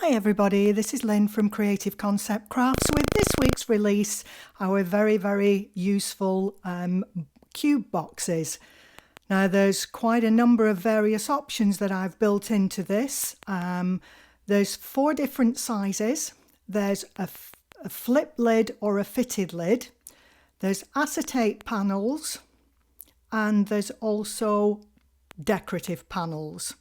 Hi everybody, this is Lynn from Creative Concept Crafts with this week's release, our very useful cube boxes. Now there's quite a number of various options that I've built into this. There's 4 different sizes. There's a flip lid or a fitted lid. There's acetate panels and there's also decorative panels.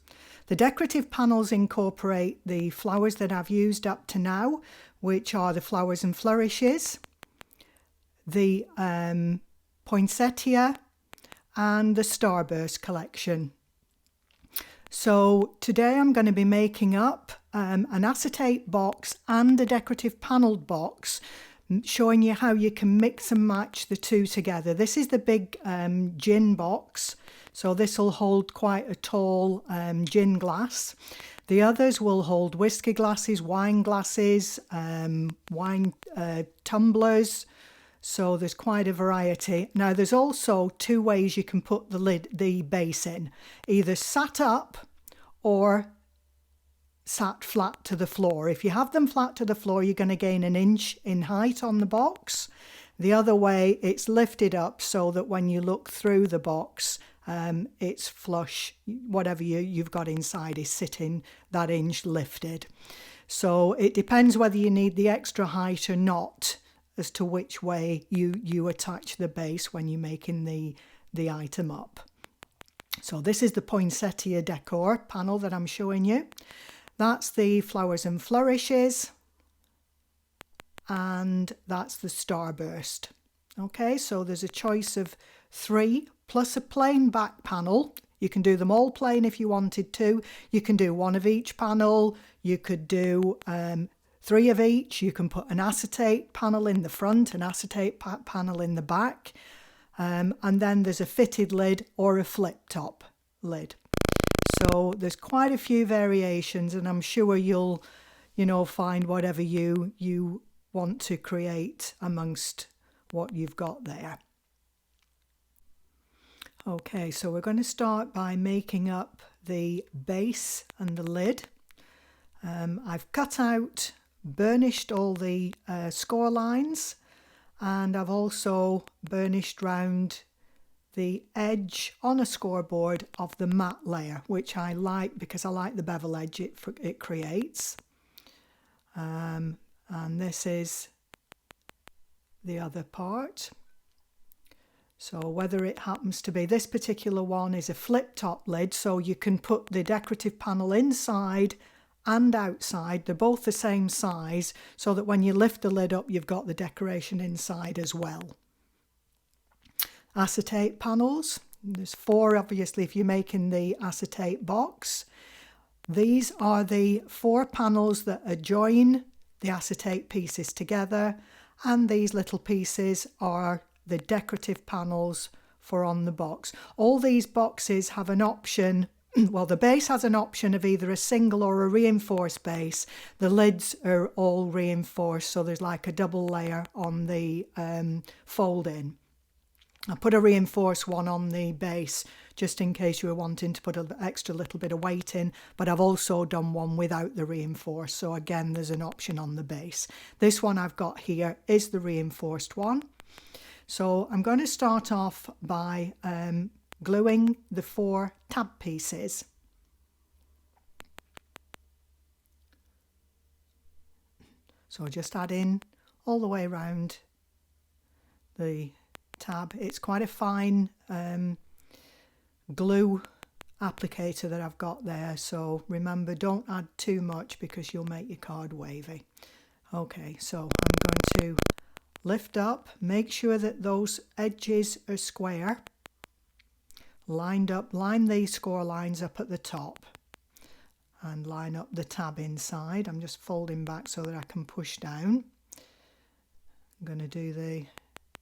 The decorative panels incorporate the flowers that I've used up to now, which are the Flowers and Flourishes, the Poinsettia and the Starburst collection. So today I'm going to be making up an acetate box and a decorative panelled box, showing you how you can mix and match the two together. This is the big gin box, so this will hold quite a tall gin glass. The others will hold whiskey glasses, wine glasses, wine tumblers, so there's quite a variety. Now there's also 2 ways you can put the base in, either sat up or sat flat to the floor. If you have them flat to the floor, you're going to gain 1 inch in height on the box. The other way, it's lifted up so that when you look through the box, it's flush. Whatever you've got inside is sitting that inch lifted. So it depends whether you need the extra height or not as to which way you attach the base when you're making the item up. So this is the Poinsettia decor panel that I'm showing you. That's the Flowers and Flourishes, and that's the Starburst. Okay, so there's a choice of 3 plus a plain back panel. You can do them all plain if you wanted to. You can do 1 of each panel. You could do 3 of each. You can put an acetate panel in the front, an acetate panel in the back. And then there's a fitted lid or a flip top lid. So there's quite a few variations, and I'm sure you'll, find whatever you want to create amongst what you've got there. Okay, so we're going to start by making up the base and the lid. I've cut out, burnished all the score lines, and I've also burnished round the edge on a scoreboard of the matte layer, which I like because I like the bevel edge it creates. And this is the other part. So whether it happens to be, this particular one is a flip top lid, so you can put the decorative panel inside and outside. They're both the same size, so that when you lift the lid up, you've got the decoration inside as well. Acetate panels. There's 4 obviously if you're making the acetate box. These are the 4 panels that adjoin the acetate pieces together, and these little pieces are the decorative panels for on the box. All these boxes have an option. Well, the base has an option of either a single or a reinforced base. The lids are all reinforced, so there's like a double layer on the fold-in. I put a reinforced one on the base just in case you were wanting to put an extra little bit of weight in, but I've also done one without the reinforced, so again there's an option on the base. This one I've got here is the reinforced one. So I'm going to start off by gluing the 4 tab pieces. So just add in all the way around the tab. It's quite a fine glue applicator that I've got there, so remember, don't add too much because you'll make your card wavy. Okay, so I'm going to lift up, make sure that those edges are square, lined up, line these score lines up at the top and line up the tab inside. I'm just folding back so that I can push down. I'm going to do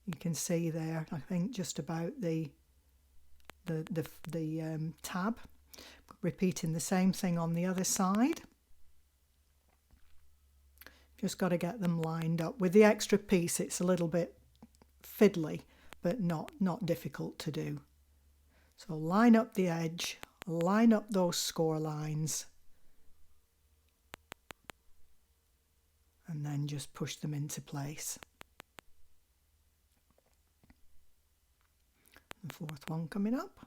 you can see there, I think just about the tab. Repeating the same thing on the other side. Just got to get them lined up. With the extra piece, it's a little bit fiddly, but not difficult to do. So line up the edge, line up those score lines, and then just push them into place. The fourth one coming up.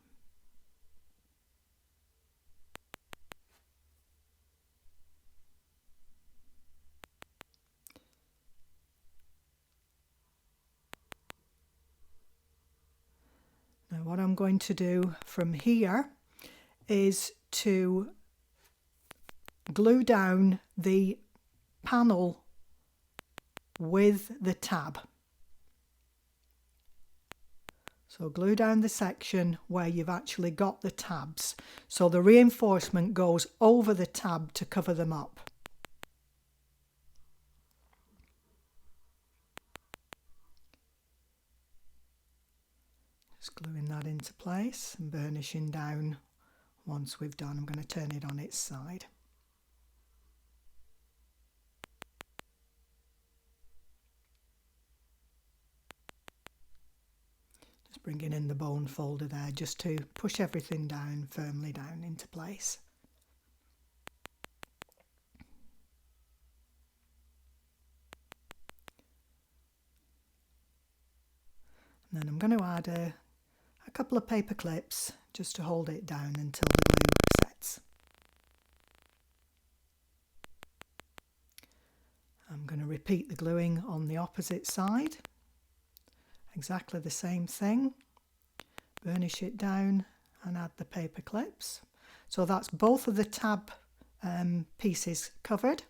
Now what I'm going to do from here is to glue down the panel with the tab. So glue down the section where you've actually got the tabs, so the reinforcement goes over the tab to cover them up. Just gluing that into place and burnishing down. Once we've done, I'm going to turn it on its side. Bringing in the bone folder there just to push everything down, firmly down into place. And then I'm going to add a couple of paper clips just to hold it down until the glue sets. I'm going to repeat the gluing on the opposite side. Exactly the same thing. Burnish it down and add the paper clips. So that's both of the tab pieces covered.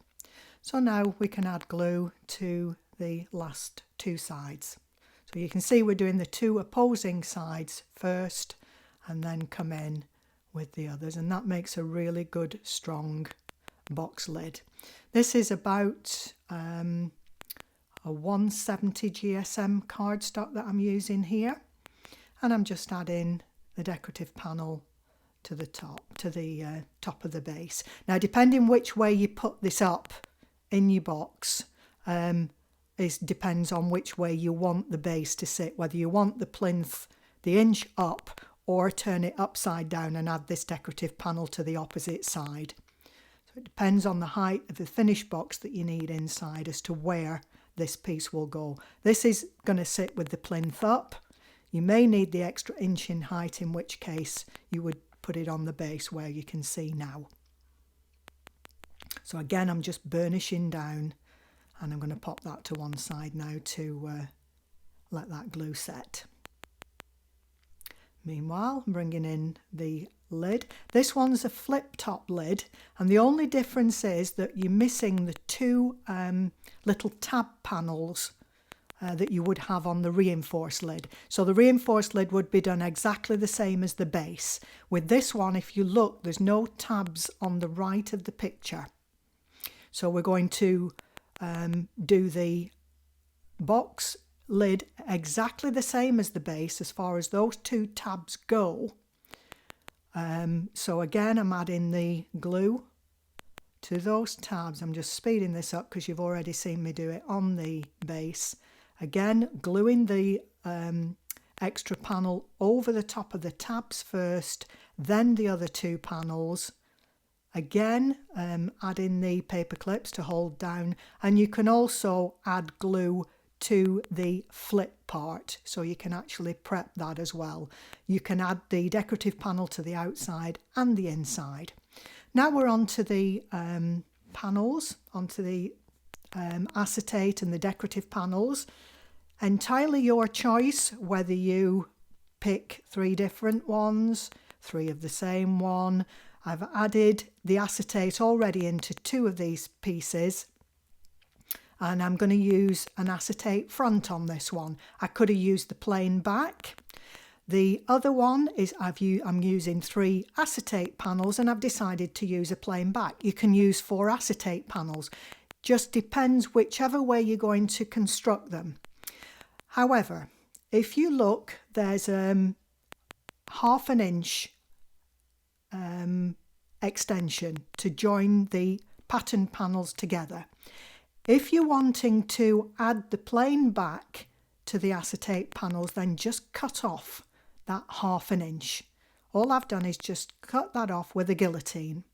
So now we can add glue to the last two sides. So you can see we're doing the two opposing sides first and then come in with the others, and that makes a really good strong box lid. This is about a 170 GSM cardstock that I'm using here, and I'm just adding the decorative panel to the top of the base. Now, depending which way you put this up in your box, depends on which way you want the base to sit, whether you want the plinth the inch up or turn it upside down and add this decorative panel to the opposite side. So it depends on the height of the finished box that you need inside as to where this piece will go. This is going to sit with the plinth up. You may need the extra inch in height, in which case you would put it on the base where you can see now. So again, I'm just burnishing down, and I'm going to pop that to one side now to let that glue set. Meanwhile, I'm bringing in the lid. This one's a flip top lid, and the only difference is that you're missing the two little tab panels that you would have on the reinforced lid. So the reinforced lid would be done exactly the same as the base. With this one, if you look, there's no tabs on the right of the picture. So we're going to do the box lid exactly the same as the base as far as those two tabs go. So again, I'm adding the glue to those tabs. I'm just speeding this up because you've already seen me do it on the base. Again, gluing the extra panel over the top of the tabs first, then the other two panels. Again, adding the paper clips to hold down, and you can also add glue to the flip part, so you can actually prep that as well. You can add the decorative panel to the outside and the inside. Now we're on to the panels, onto the acetate and the decorative panels. Entirely your choice whether you pick 3 different ones, 3 of the same one. I've added the acetate already into 2 of these pieces, and I'm going to use an acetate front on this one. I could have used the plain back. The other one is I'm using 3 acetate panels, and I've decided to use a plain back. You can use 4 acetate panels. Just depends whichever way you're going to construct them. However, if you look, there's half an inch extension to join the pattern panels together. If you're wanting to add the plain back to the acetate panels, then just cut off that half an inch. All I've done is just cut that off with a guillotine.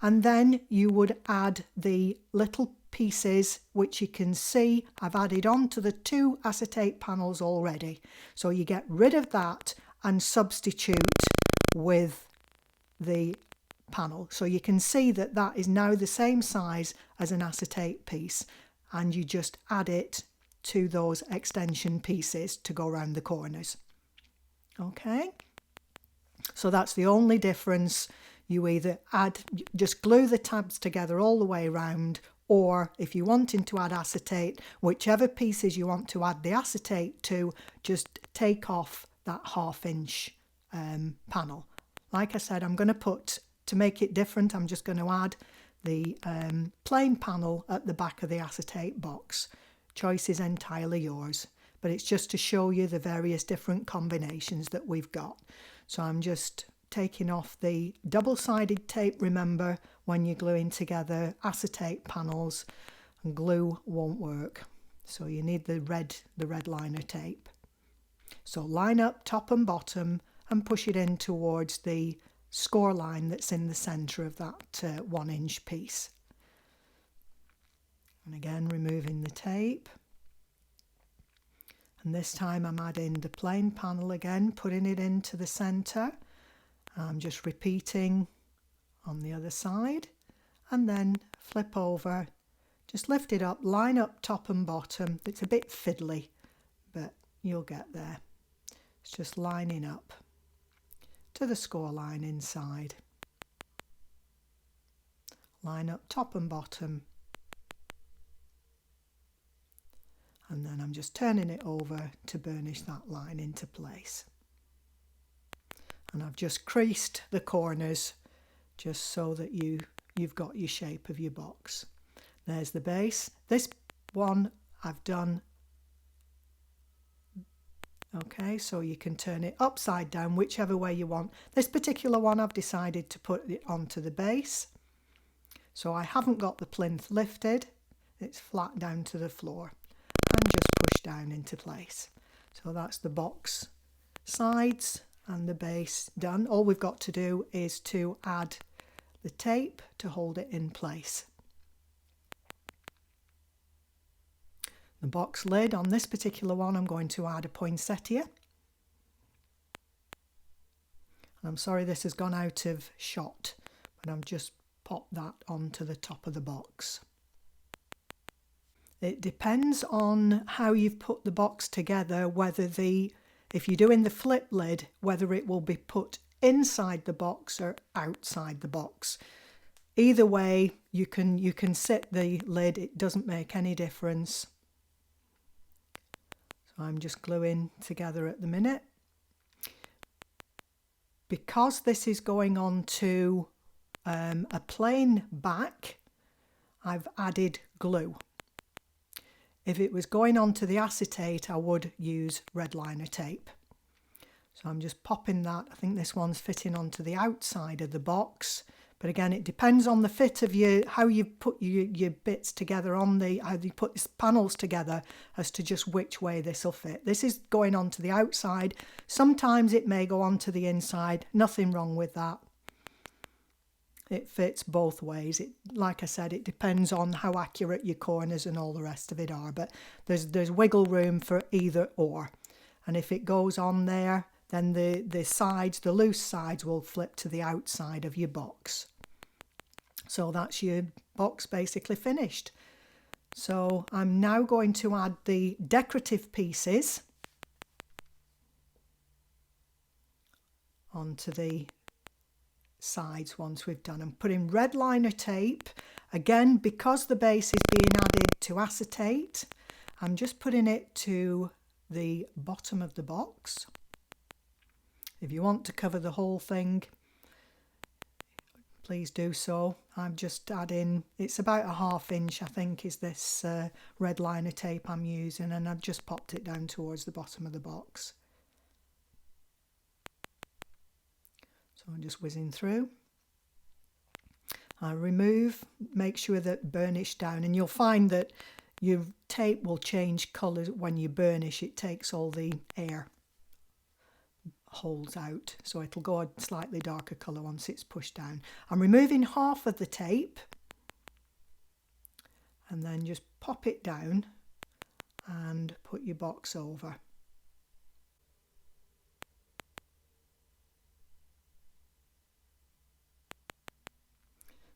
And then you would add the little pieces, which you can see I've added onto the 2 acetate panels already. So you get rid of that and substitute with the panel. So you can see that that is now the same size as an acetate piece, and you just add it to those extension pieces to go around the corners. Okay, so that's the only difference. You either just glue the tabs together all the way around, or if you're wanting to add acetate, whichever pieces you want to add the acetate to, just take off that 1/2 inch panel. Like I said, I'm going to put, to make it different, I'm just going to add the plain panel at the back of the acetate box. Choice is entirely yours, but it's just to show you the various different combinations that we've got. So I'm just taking off the double-sided tape. Remember, when you're gluing together acetate panels, and glue won't work, so you need the red liner tape. So line up top and bottom and push it in towards the score line that's in the centre of that 1 inch piece. And again, removing the tape. And this time I'm adding the plain panel again, putting it into the centre. I'm just repeating on the other side, and then flip over, just lift it up, line up top and bottom. It's a bit fiddly, but you'll get there. It's just lining up to the score line inside. Line up top and bottom. And then I'm just turning it over to burnish that line into place. And I've just creased the corners just so that you've got your shape of your box. There's the base. This one I've done, okay, so you can turn it upside down whichever way you want. This particular one I've decided to put it onto the base. So I haven't got the plinth lifted, it's flat down to the floor, and just push down into place. So that's the box sides and the base done. All we've got to do is to add the tape to hold it in place. The box lid on this particular one, I'm going to add a poinsettia. And I'm sorry this has gone out of shot, but I've just popped that onto the top of the box. It depends on how you've put the box together, whether if you're doing the flip lid, whether it will be put inside the box or outside the box. Either way, you can sit the lid, it doesn't make any difference. So I'm just gluing together at the minute. Because this is going on to a plain back, I've added glue. If it was going on to the acetate, I would use red liner tape. So I'm just popping that. I think this one's fitting onto the outside of the box. But again, it depends on the fit of how you put your bits together how you put the panels together as to just which way this will fit. This is going on to the outside. Sometimes it may go on to the inside. Nothing wrong with that. It fits both ways. Like I said, it depends on how accurate your corners and all the rest of it are, but there's wiggle room for either or. And if it goes on there, then the loose sides will flip to the outside of your box. So that's your box basically finished. So I'm now going to add the decorative pieces onto the sides once we've done. I'm putting red liner tape again because the base is being added to acetate. I'm just putting it to the bottom of the box. If you want to cover the whole thing, please do so. I'm just adding, it's about a 1/2 inch I think is this red liner tape I'm using, and I've just popped it down towards the bottom of the box. So I'm just whizzing through. I remove, make sure that burnish down, and you'll find that your tape will change colours when you burnish. It takes all the air holes out, so it'll go a slightly darker colour once it's pushed down. I'm removing half of the tape and then just pop it down and put your box over.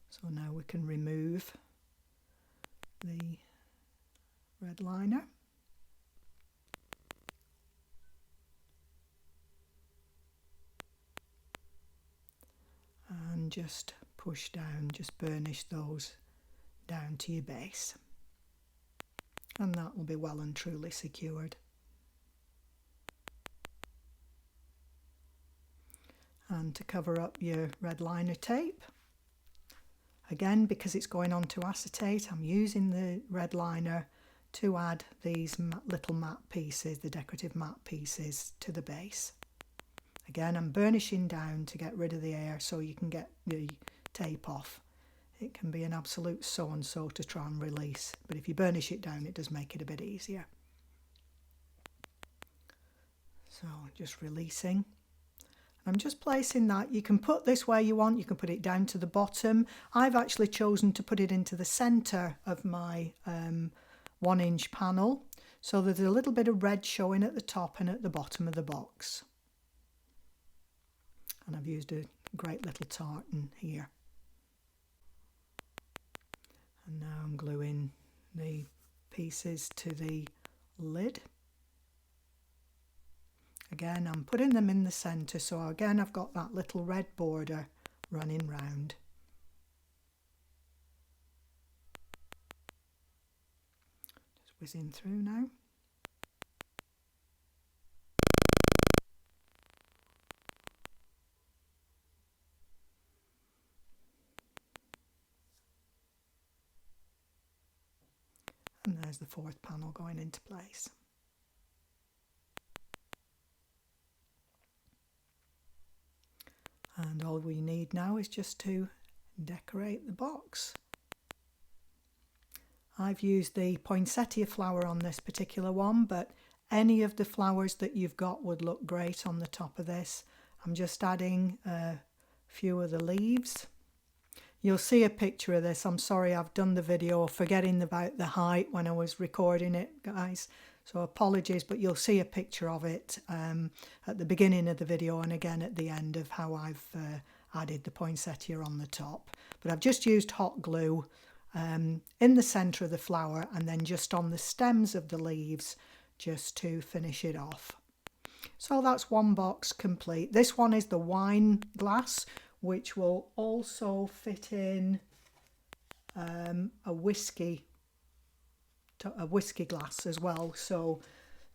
So now we can remove the red liner. And just push down, just burnish those down to your base. And that will be well and truly secured. And to cover up your red liner tape, again, because it's going on to acetate, I'm using the red liner to add these little matte pieces, the decorative matte pieces, to the base. Again, I'm burnishing down to get rid of the air so you can get the tape off. It can be an absolute so-and-so to try and release, but if you burnish it down, it does make it a bit easier. So just releasing. I'm just placing that. You can put this where you want, you can put it down to the bottom. I've actually chosen to put it into the centre of my 1-inch panel, so there's a little bit of red showing at the top and at the bottom of the box. And I've used a great little tartan here. And now I'm gluing the pieces to the lid. Again, I'm putting them in the centre, so again I've got that little red border running round. Just whizzing through now. And there's the fourth panel going into place. And all we need now is just to decorate the box. I've used the poinsettia flower on this particular one, but any of the flowers that you've got would look great on the top of this. I'm just adding a few of the leaves. You'll see a picture of this. I'm sorry, I've done the video forgetting about the height when I was recording it, guys. So apologies, but you'll see a picture of it at the beginning of the video and again at the end of how I've added the poinsettia on the top. But I've just used hot glue in the centre of the flower and then just on the stems of the leaves just to finish it off. So that's one box complete. This one is the wine glass, which will also fit in a whiskey glass as well. So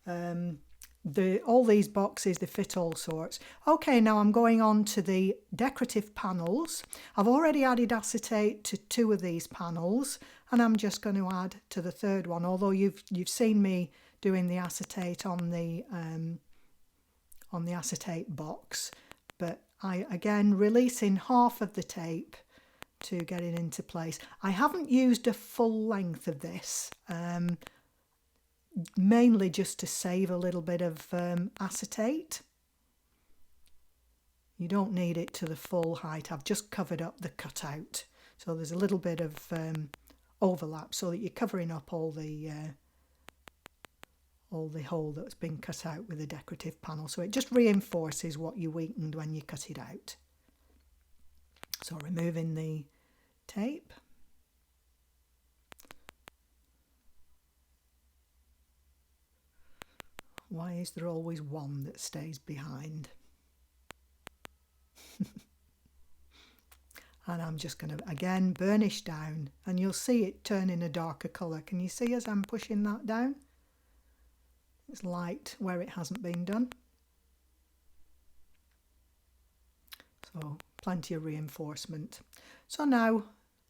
all these boxes, they fit all sorts. Okay, now I'm going on to the decorative panels. I've already added acetate to 2 of these panels, and I'm just going to add to the third one. Although you've seen me doing the acetate on the acetate box, but I again releasing half of the tape to get it into place. I haven't used a full length of this, mainly just to save a little bit of acetate. You don't need it to the full height. I've just covered up the cutout, so there's a little bit of overlap so that you're covering up all the hole that's been cut out with the decorative panel, so it just reinforces what you weakened when you cut it out. So removing the tape. Why is there always one that stays behind? And I'm just going to again burnish down, and you'll see it turning a darker colour. Can you see as I'm pushing that down? It's light where it hasn't been done. So plenty of reinforcement. So now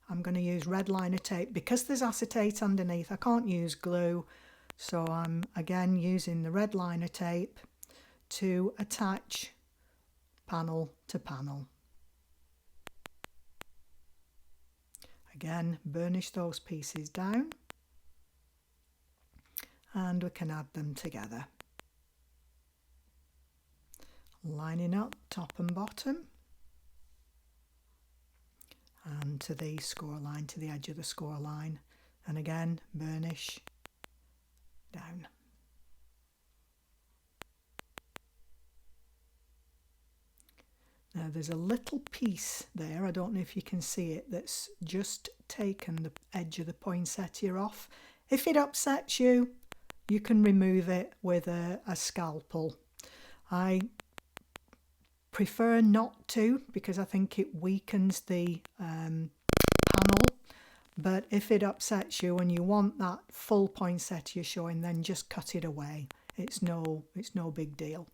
I'm going to use red liner tape. Because there's acetate underneath, I can't use glue. So I'm again using the red liner tape to attach panel to panel. Again, burnish those pieces down, and we can add them together lining up top and bottom, and to the score line, to the edge of the score line, and again burnish down. Now there's a little piece there, I don't know if you can see it, that's just taken the edge of the poinsettia off. If it upsets you, you can remove it with a scalpel. I prefer not to because I think it weakens the panel, but if it upsets you and you want that full poinsettia showing, then just cut it away. It's no big deal.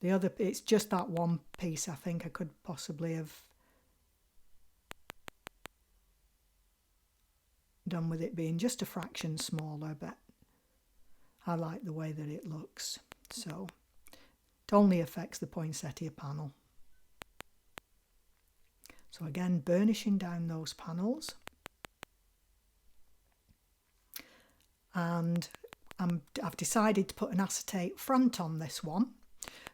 The other, it's just that one piece I think I could possibly have done with it being just a fraction smaller, but I like the way that it looks. So it only affects the poinsettia panel. So again, burnishing down those panels. And I've decided to put an acetate front on this one.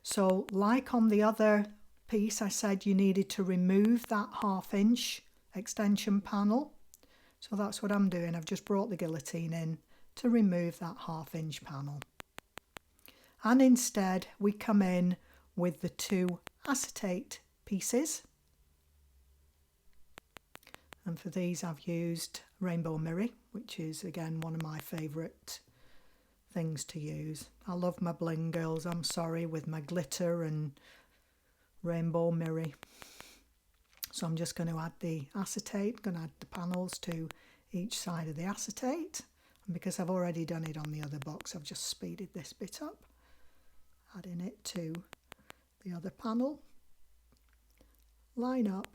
So like on the other piece, I said you needed to remove that 1/2 inch extension panel. So that's what I'm doing. I've just brought the guillotine in to remove that 1/2 inch panel. And instead we come in with the 2 acetate pieces. And for these I've used Rainbow Mirri, which is again one of my favourite things to use. I love my bling girls, I'm sorry, with my glitter and Rainbow Mirri. So I'm just going to add the acetate, going to add the panels to each side of the acetate. And because I've already done it on the other box, I've just speeded this bit up. Adding it to the other panel. Line up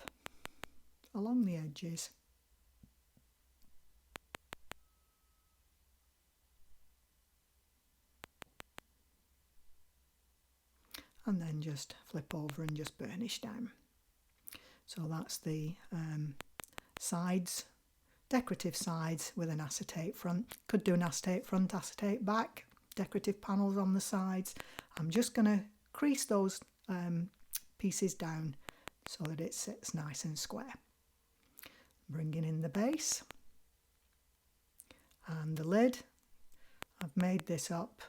along the edges. And then just flip over and just burnish down. So that's the sides, decorative sides with an acetate front. Could do an acetate front, acetate back, decorative panels on the sides. I'm just going to crease those pieces down so that it sits nice and square. Bringing in the base and the lid. I've made this up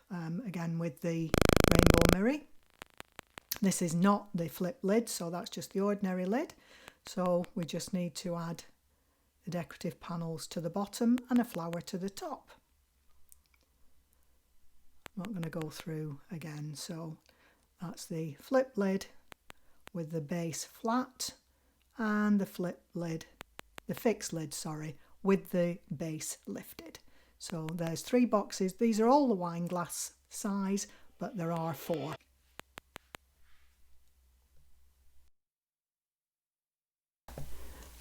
again with the Rainbow Mirri. This is not the flip lid, so that's just the ordinary lid. So we just need to add the decorative panels to the bottom and a flower to the top. I'm not going to go through again, so that's the flip lid with the base flat and the flip lid, the fixed lid, sorry, with the base lifted. So there's 3 boxes. These are all the wine glass size, but there are 4.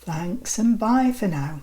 Thanks and bye for now.